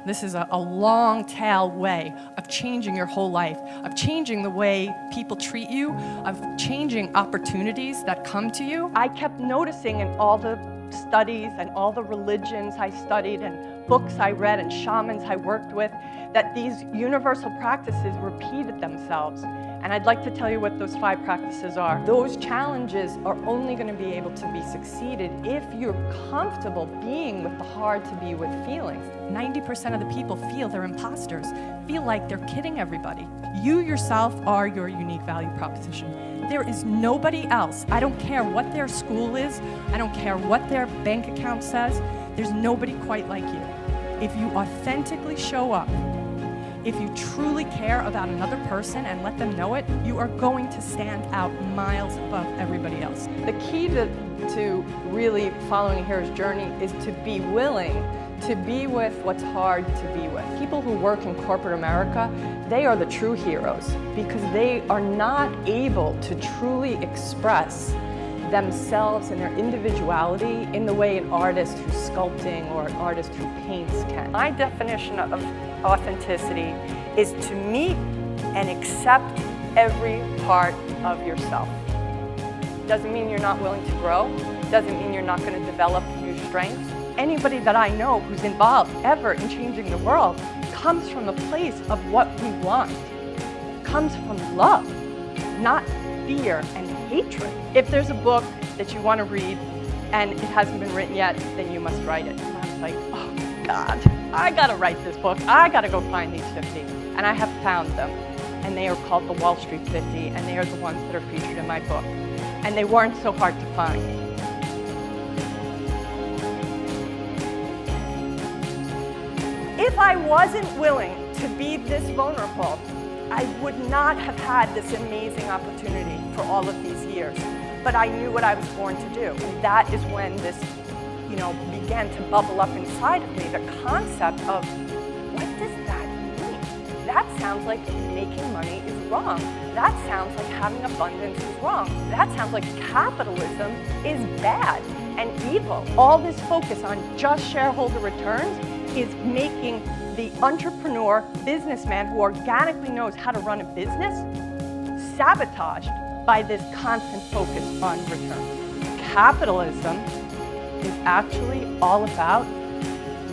This is a long tail way of changing your whole life, of changing the way people treat you, of changing opportunities that come to you. I kept noticing in all the studies and all the religions I studied and books I read and shamans I worked with, that these universal practices repeated themselves. And I'd like to tell you what those 5 practices are. Those challenges are only going to be able to be succeeded if you're comfortable being with the hard to be with feelings. 90% of the people feel they're imposters, feel like they're kidding everybody. You yourself are your unique value proposition. There is nobody else. I don't care what their school is. I don't care what their bank account says. There's nobody quite like you. If you authentically show up, if you truly care about another person and let them know it, you are going to stand out miles above everybody else. The key to really following a hero's journey is to be willing to be with what's hard to be with. People who work in corporate America, they are the true heroes because they are not able to truly express themselves and their individuality in the way an artist who's sculpting or an artist who paints can. My definition of authenticity is to meet and accept every part of yourself. Doesn't mean you're not willing to grow, doesn't mean you're not going to develop new strengths. Anybody that I know who's involved ever in changing the world comes from a place of what we want, comes from love, not fear and hatred. If there's a book that you want to read and it hasn't been written yet, then you must write it. And I was like, oh God, I gotta write this book. I gotta go find these 50. And I have found them. And they are called the Wall Street 50, and they are the ones that are featured in my book. And they weren't so hard to find. If I wasn't willing to be this vulnerable, I would not have had this amazing opportunity for all of these years. But I knew what I was born to do. And that is when this, began to bubble up inside of me, the concept of, what does that mean? That sounds like making money is wrong. That sounds like having abundance is wrong. That sounds like capitalism is bad and evil. All this focus on just shareholder returns is making the entrepreneur, businessman who organically knows how to run a business sabotaged by this constant focus on returns. Capitalism is actually all about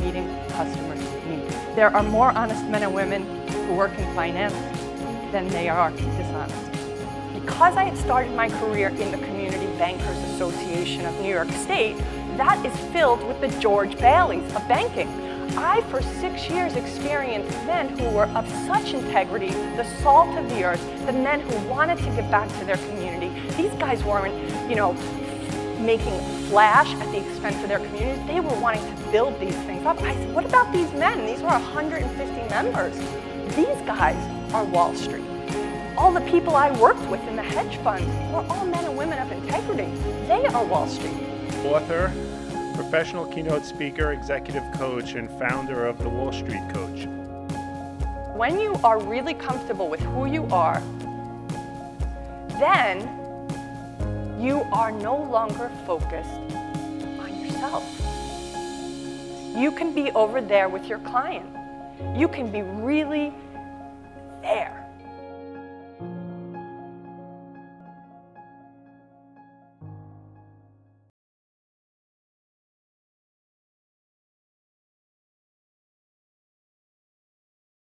meeting customers' needs. There are more honest men and women who work in finance than they are dishonest. Because I had started my career in the Community Bankers Association of New York State, that is filled with the George Baileys of banking. I, for 6 years, experienced men who were of such integrity, the salt of the earth, the men who wanted to give back to their community. These guys weren't, making flash at the expense of their communities. They were wanting to build these things up. I said, what about these men? These were 150 members. These guys are Wall Street. All the people I worked with in the hedge funds were all men and women of integrity. They are Wall Street. Author, professional keynote speaker, executive coach, and founder of the Wall Street Coach. When you are really comfortable with who you are, then you are no longer focused on yourself. You can be over there with your client. You can be really there.